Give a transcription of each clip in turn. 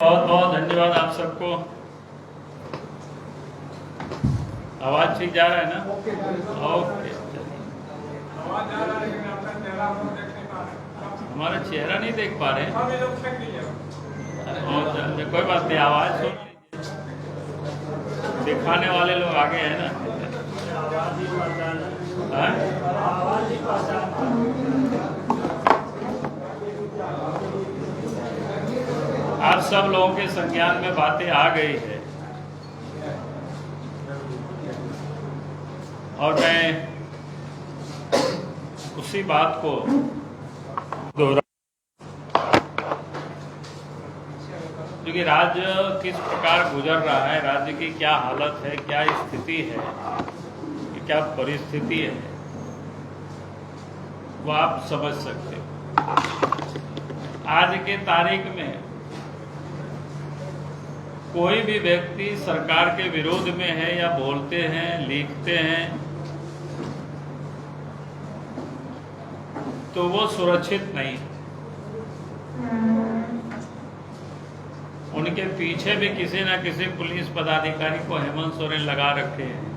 बहुत बहुत धन्यवाद आप सबको। आवाज ठीक जा रहा है ना? ओके। हमारा चेहरा नहीं देख पा रहे हैं। कोई बात नहीं, आवाज सुन लीजिए। दिखाने वाले लोग आगे हैं ना। आप सब लोगों के संज्ञान में बातें आ गई है और मैं उसी बात को दोहरा, क्योंकि राज्य किस प्रकार गुजर रहा है, राज्य की क्या हालत है, क्या स्थिति है, क्या परिस्थिति है, वो आप समझ सकते हो। आज के तारीख में कोई भी व्यक्ति सरकार के विरोध में है या बोलते हैं, लिखते हैं, तो वो सुरक्षित नहीं। उनके पीछे भी किसी न किसी पुलिस पदाधिकारी को हेमंत सोरेन लगा रखे हैं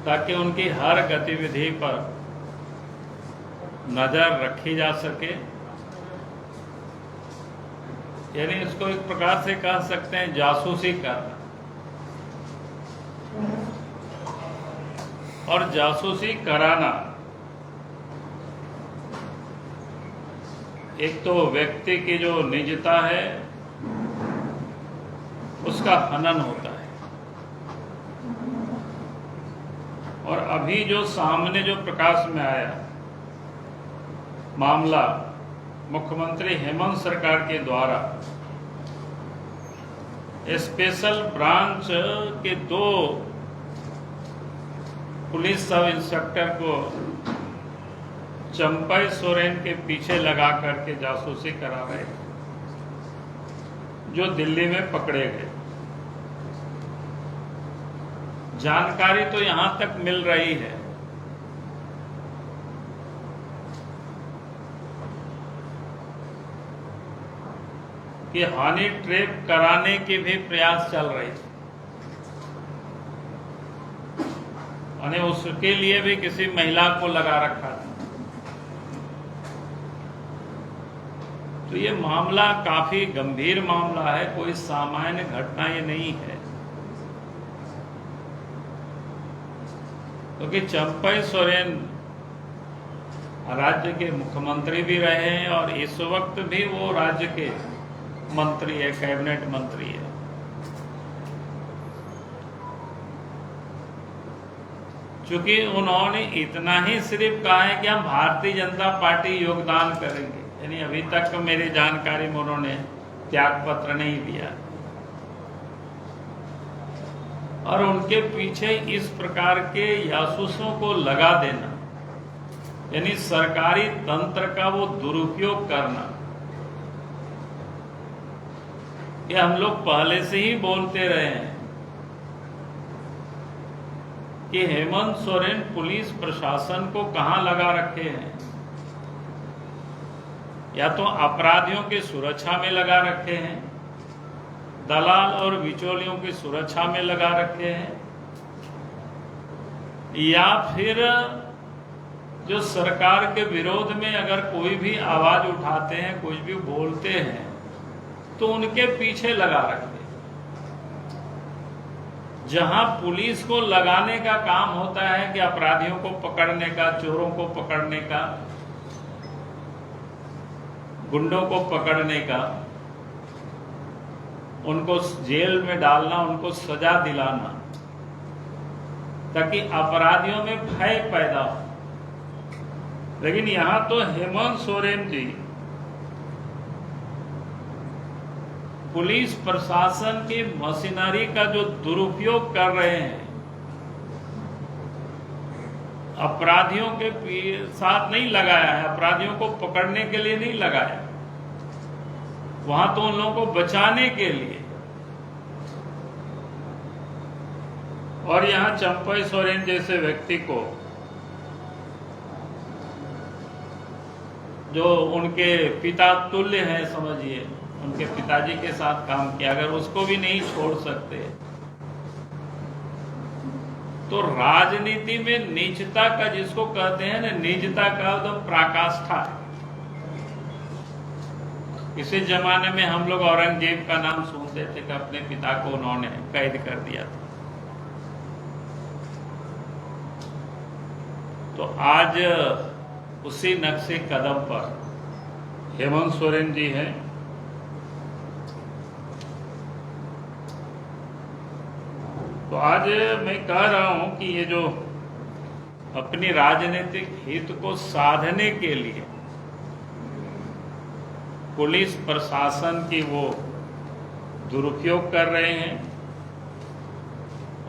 ताकि उनकी हर गतिविधि पर नजर रखी जा सके। यानी इसको एक प्रकार से कह सकते हैं जासूसी करना। और जासूसी कराना एक तो व्यक्ति की जो निजता है उसका हनन होता है। और अभी जो सामने जो प्रकाश में आया मामला, मुख्यमंत्री हेमंत सरकार के द्वारा स्पेशल ब्रांच के 2 पुलिस सब इंस्पेक्टर को चंपई सोरेन के पीछे लगा करके जासूसी करा रहे, जो दिल्ली में पकड़े गए। जानकारी तो यहां तक मिल रही है कि हनी ट्रैप कराने के भी प्रयास चल रहे थे, और उसके लिए भी किसी महिला को लगा रखा था। तो ये मामला काफी गंभीर मामला है, कोई सामान्य घटना ये नहीं है। क्योंकि चंपई सोरेन राज्य के मुख्यमंत्री भी रहे हैं और इस वक्त भी वो राज्य के मंत्री है, कैबिनेट मंत्री है। चूंकि उन्होंने इतना ही सिर्फ कहा है कि हम भारतीय जनता पार्टी योगदान करेंगे, यानी अभी तक मेरी जानकारी में उन्होंने त्याग पत्र नहीं दिया। और उनके पीछे इस प्रकार के जासूसों को लगा देना, यानी सरकारी तंत्र का वो दुरुपयोग करना, ये हम लोग पहले से ही बोलते रहे हैं कि हेमंत सोरेन पुलिस प्रशासन को कहां लगा रखे हैं। या तो अपराधियों की सुरक्षा में लगा रखे हैं, दलाल और बिचौलियों की सुरक्षा में लगा रखे हैं, या फिर जो सरकार के विरोध में अगर कोई भी आवाज उठाते हैं, कुछ भी बोलते हैं, तो उनके पीछे लगा रखे। जहां पुलिस को लगाने का काम होता है कि अपराधियों को पकड़ने का, चोरों को पकड़ने का, गुंडों को पकड़ने का, उनको जेल में डालना, उनको सजा दिलाना, ताकि अपराधियों में भय पैदा हो। लेकिन यहां तो हेमंत सोरेन जी पुलिस प्रशासन की मशीनरी का जो दुरुपयोग कर रहे हैं, अपराधियों के साथ नहीं लगाया है, अपराधियों को पकड़ने के लिए नहीं लगाया, वहां तो उन लोगों को बचाने के लिए। और यहां चंपई सोरेन जैसे व्यक्ति को जो उनके पिता तुल्य हैं, समझिए, उनके पिताजी के साथ काम किया, अगर उसको भी नहीं छोड़ सकते तो राजनीति में नीचता का, जिसको कहते हैं ना, निजता का तो पराकाष्ठा है। इसी जमाने में हम लोग औरंगजेब का नाम सुनते थे कि अपने पिता को उन्होंने कैद कर दिया था। तो आज उसी नक्शे कदम पर हेमंत सोरेन जी हैं। तो आज मैं कह रहा हूं कि ये जो अपनी राजनीतिक हित को साधने के लिए पुलिस प्रशासन की वो दुरुपयोग कर रहे हैं,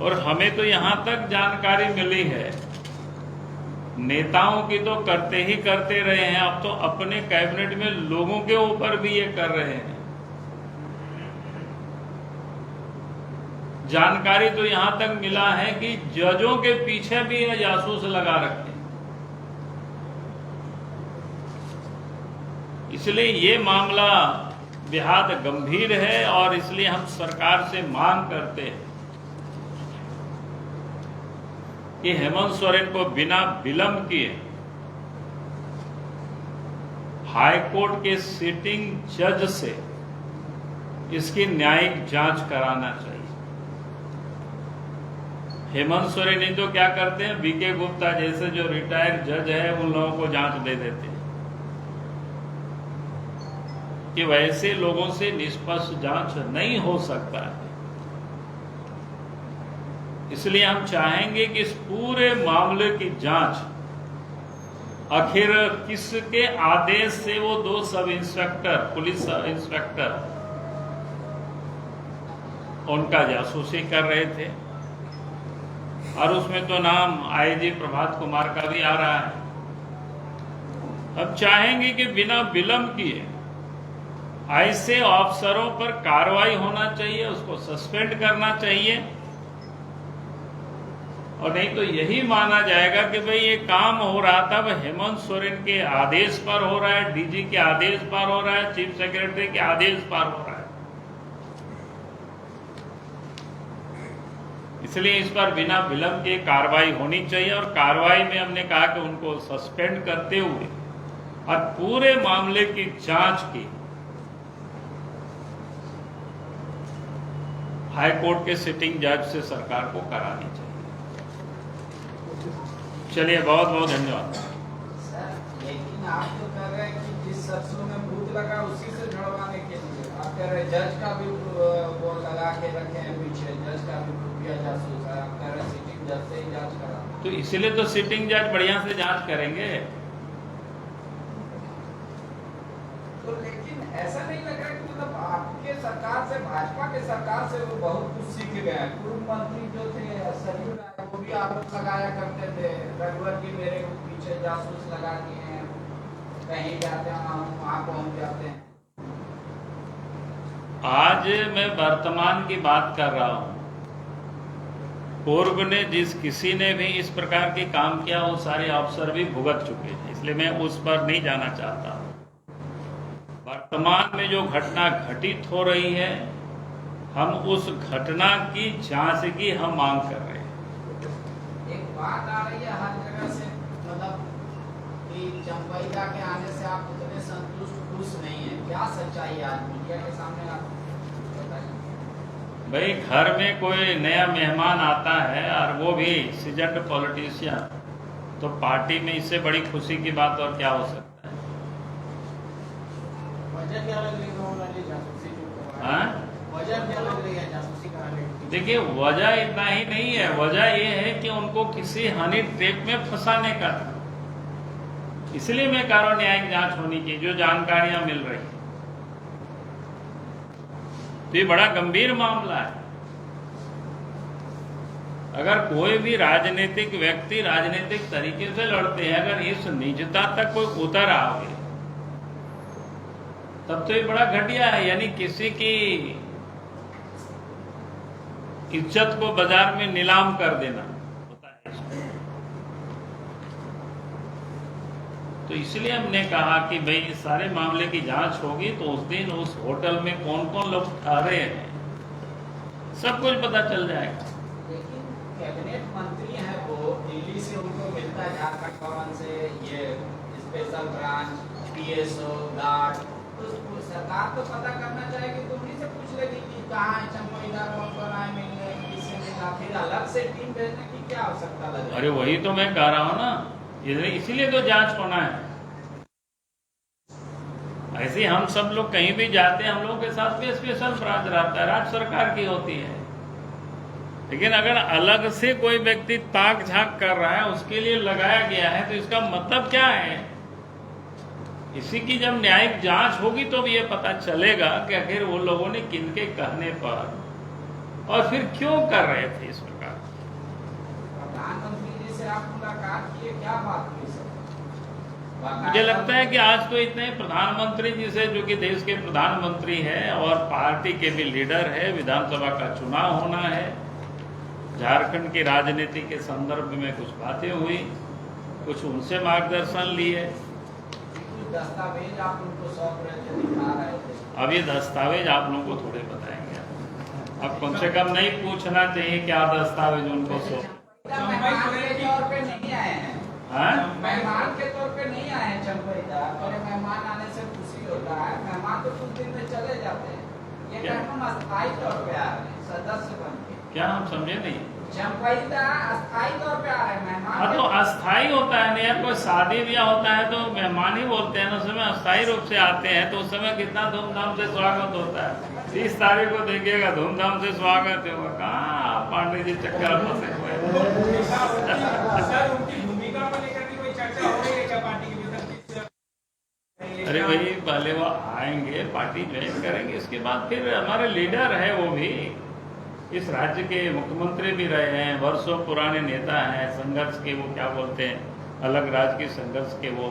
और हमें तो यहां तक जानकारी मिली है, नेताओं की तो करते ही करते रहे हैं, अब तो अपने कैबिनेट में लोगों के ऊपर भी ये कर रहे हैं। जानकारी तो यहां तक मिला है कि जजों के पीछे भी ये जासूस लगा रखे। इसलिए ये मामला बेहद गंभीर है, और इसलिए हम सरकार से मांग करते हैं कि हेमंत सोरेन को बिना विलंब किए हाईकोर्ट के सिटिंग जज से इसकी न्यायिक जांच कराना चाहिए। हेमंत सोरेन ही तो क्या करते हैं, बीके गुप्ता जैसे जो रिटायर्ड जज है उन लोगों को जांच दे देते हैं कि वैसे लोगों से निष्पक्ष जांच नहीं हो सकता है। इसलिए हम चाहेंगे कि इस पूरे मामले की जांच आखिर किसके आदेश से वो 2 sub inspector, police sub inspector उनका जासूसी कर रहे थे, और उसमें तो नाम आईजी प्रभात कुमार का भी आ रहा है। अब चाहेंगे कि बिना विलंब किए ऐसे अफसरों पर कार्रवाई होना चाहिए, उसको सस्पेंड करना चाहिए, और नहीं तो यही माना जाएगा कि भाई ये काम हो रहा था वह हेमंत सोरेन के आदेश पर हो रहा है, डीजी के आदेश पर हो रहा है, चीफ सेक्रेटरी के आदेश पर हो रहा है। इसलिए इस पर बिना विलंब के कार्रवाई होनी चाहिए, और कार्रवाई में हमने कहा कि उनको सस्पेंड करते हुए और पूरे मामले की जांच की हाईकोर्ट के सिटिंग जज से सरकार को करानी चाहिए। चलिए, बहुत बहुत धन्यवाद। सर, लेकिन आप तो कह रहे हैं कि जिस शख्स में बूथ लगा उसी से जुड़वाने के लिए आप कह रहे हैं जज का भी वो लगा के रखे हैं पीछे, जज का भी खुफिया जासूस है, आप कह रहे हैं सिटिंग जज से ही जांच करा। तो इसीलिए तो सिटिंग जज बढ़िया से जांच करेंगे। तो लेकिन ऐसा नहीं लग रहा कि मतलब आपके सरकार से, भाजपा के सरकार से वो बहुत कुछ सीख गए हैं। पूर्व मंत्री जो थे सरयू राय, वो भी आरोप लगाया करते थे रघुवर जी मेरे पीछे जासूस लगा के हैं, कहीं जाते हैं हम वहां पहुंच जाते हैं। आज मैं वर्तमान की बात कर रहा हूं। पूर्व ने जिस किसी ने भी इस प्रकार के काम किया वो सारे अफसर भी भुगत चुके हैं, इसलिए मैं उस पर नहीं जाना चाहता। वर्तमान में जो घटना घटित हो रही है, हम उस घटना की जांच की हम मांग कर रहे हैं। एक बात आ रही है हर जगह से, मतलब कि चंपैया के आने से आप उतने संतुष्ट खुश नहीं है, क्या सच्चाई है आज मीडिया के सामने आप बताइए। भाई, घर में कोई नया मेहमान आता है और वो भी सीजन्ड पॉलिटिशियन, तो पार्टी में इससे बड़ी खुशी की बात और क्या हो सकता है। वजह क्या लग रही है जासूसी जो हाँ? वजह क्या लग रही है जासूसी कराने की? देखिए, वजह इतना ही नहीं है, वजह ये है कि उनको किसी हनी ट्रैप में फंसाने का था। इसलिए मैं कह रहा हूं न्यायिक जांच होनी चाहिए, जो जानकारियां मिल रही है। तो ये बड़ा गंभीर मामला है। अगर कोई भी राजनीतिक व्यक्ति राजनीतिक तरीके से लड़ते हैं, अगर इस निजता तक कोई उतर आओगे तब तो ये बड़ा घटिया है। यानी किसी की इज्जत को बाजार में नीलाम कर देना होता है। तो इसलिए हमने कहा कि भाई इस सारे मामले की जांच होगी तो उस दिन उस होटल में कौन कौन लोग ठहरे हैं सब कुछ पता चल जाएगा। लेकिन कैबिनेट मंत्री है वो, दिल्ली से उनको मिलता है, झारखंड भवन से ये स्पेशल ब्रांच पीएसओ गार्ड, तो सरकार तो पता करना चाहेगी, तो उन्हीं से पूछ लेगी कि कहाँ है चंपईदा, कौन आए मिलने, किससे मिला, फिर अलग से टीम भेजने की क्या आवश्यकता लगे। अरे वही तो मैं कह रहा हूँ ना, इसीलिए तो जांच होना है। ऐसे हम सब लोग कहीं भी जाते हैं, हम लोगों के साथ भी स्पेशल ब्रांच रहता है, राज्य सरकार की होती है। लेकिन अगर अलग से कोई व्यक्ति ताक झांक कर रहा है, उसके लिए लगाया गया है, तो इसका मतलब क्या है? इसी की जब न्यायिक जांच होगी तो भी ये पता चलेगा कि आखिर वो लोगों ने किनके कहने पर और फिर क्यों कर रहे थे इस प्रकार। प्रधानमंत्री जी से आप मुलाकात किए, क्या बात की सर? मुझे लगता है कि आज तो इतने प्रधानमंत्री जी से, जो कि देश के प्रधानमंत्री हैं और पार्टी के भी लीडर है, विधानसभा का चुनाव होना है, झारखंड की राजनीति के संदर्भ में कुछ बातें हुई, कुछ उनसे मार्गदर्शन लिए। दस्तावेज आप उनको सौंप रहे थे, दिखा रहे थे। अब ये दस्तावेज आप लोगों को थोड़े बताएंगे, अब कम से कम नहीं पूछना चाहिए क्या दस्तावेज उनको सौंप। मेहमान के तौर पे नहीं आए हैं, मेहमान के तौर पे नहीं आए हैं चंपईदा, और मेहमान आने से खुशी होता है, मेहमान तो कुछ दिन में चले जाते हैं, ये हम अस्थायी तौर पे आ रहे हैं सदस्य बन के। क्या हम समझे नहीं? चंपईदा अस्थायी तौर पे आ रहे हैं मेहमान। हाँ तो अस्थायी होता है, नहीं कोई शादी ब्याह होता है तो मेहमान ही बोलते हैं, उस समय अस्थायी रूप से आते हैं, तो उस समय कितना धूमधाम से स्वागत होता है। 30 तारीख को देखिएगा धूमधाम से स्वागत होगा। कहाँ पांडे जी चक्कर फंसे हुए सर, उनकी भूमिका को लेकर के कोई चर्चा हो रही है क्या पार्टी के भीतर? अरे भाई पहले वो आएंगे, पार्टी ज्वाइन करेंगे, इसके बाद फिर हमारे लीडर है, वो भी इस राज्य के मुख्यमंत्री भी रहे हैं, वर्षों पुराने नेता हैं, संघर्ष के वो क्या बोलते हैं, अलग राज्य के संघर्ष के वो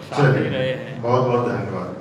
साथी रहे हैं। बहुत बहुत धन्यवाद।